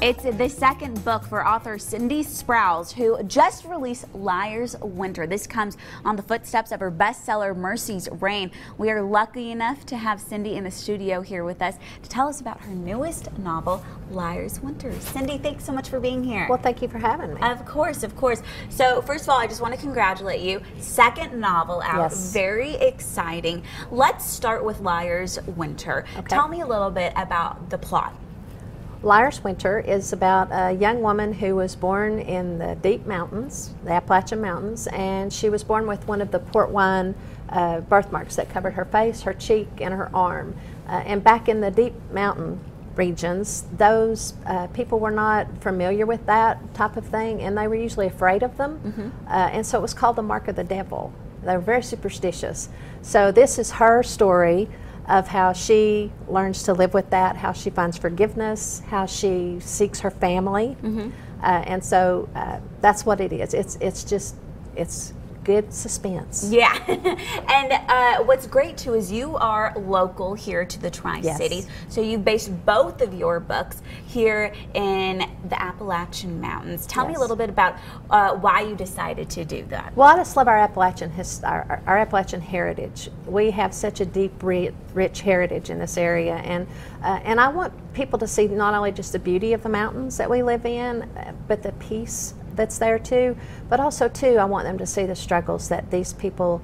It's the second book for author Cindy Sproles, who just released Liar's Winter. This comes on the footsteps of her bestseller Mercy's Reign. We are lucky enough to have Cindy in the studio here with us to tell us about her newest novel, Liar's Winter. Cindy, thanks so much for being here. Well, thank you for having me. Of course, of course. So first of all, I just want to congratulate you. Second novel out, Yes. Very exciting. Let's start with Liar's Winter. Okay. Tell me a little bit about the plot. Liar's Winter is about a young woman who was born in the deep mountains, the Appalachian Mountains, and she was born with one of the port wine birthmarks that covered her face, her cheek, and her arm. And back in the deep mountain regions, those people were not familiar with that type of thing, and they were usually afraid of them. And so it was called the mark of the devil. They were very superstitious. So this is her story of how she learns to live with that, how she finds forgiveness, how she seeks her family. And so that's what it is. It's good suspense. Yeah. And what's great too is you are local here to the Tri-Cities. Yes. So you based both of your books here in the Appalachian Mountains. Tell me a little bit about why you decided to do that. Well, I just love our Appalachian our Appalachian heritage. We have such a deep, rich heritage in this area, and I want people to see not only just the beauty of the mountains that we live in, but the peace that's there too, but also too I want them to see the struggles that these people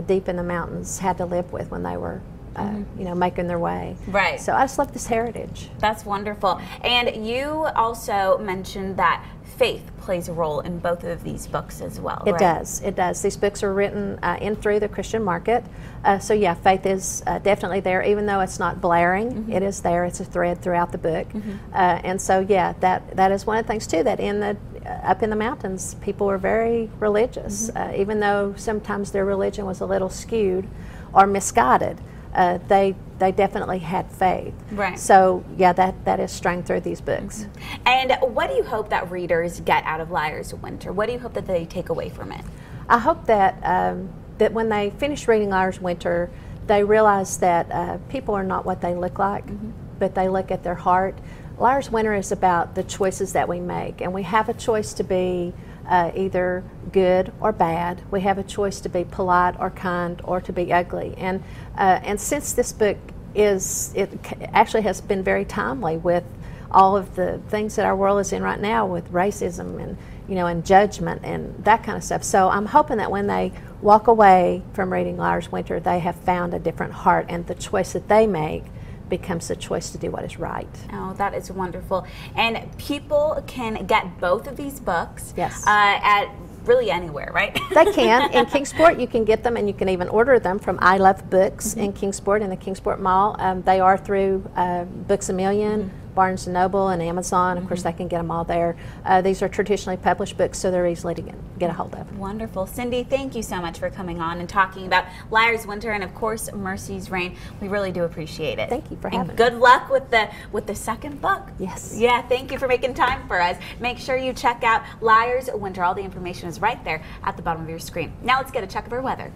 deep in the mountains had to live with when they were you know, making their way. Right. So I just love this heritage. That's wonderful. And you also mentioned that faith plays a role in both of these books as well. It right? does. It does. These books are written in through the Christian market. So yeah, faith is definitely there, even though it's not blaring. It is there. It's a thread throughout the book. And so yeah, that is one of the things too, that in the up in the mountains, people were very religious, even though sometimes their religion was a little skewed or misguided. They definitely had faith. Right. So yeah, that is strung through these books. And what do you hope that readers get out of Liar's Winter? What do you hope that they take away from it? I hope that that when they finish reading Liar's Winter, they realize that people are not what they look like, but they look at their heart. Liar's Winter is about the choices that we make, and we have a choice to be either good or bad. We have a choice to be polite or kind, or to be ugly. And since this book it actually has been very timely with all of the things that our world is in right now, with racism and and judgment and that kind of stuff. So I'm hoping that when they walk away from reading Liar's Winter, they have found a different heart, and the choice that they make becomes the choice to do what is right. Oh, that is wonderful. And people can get both of these books at really anywhere, right? They can. In Kingsport, you can get them, and you can even order them from I Love Books in Kingsport, in the Kingsport Mall. They are through Books A Million, Barnes & Noble, and Amazon. Of course, they can get them all there. These are traditionally published books, so they're easily to get a hold of. Wonderful. Cindy, thank you so much for coming on and talking about Liar's Winter and, of course, Mercy's Reign. We really do appreciate it. Thank you for having me. Good luck with the second book. Yes. Yeah, thank you for making time for us. Make sure you check out Liar's Winter. All the information is right there at the bottom of your screen. Now let's get a check of our weather.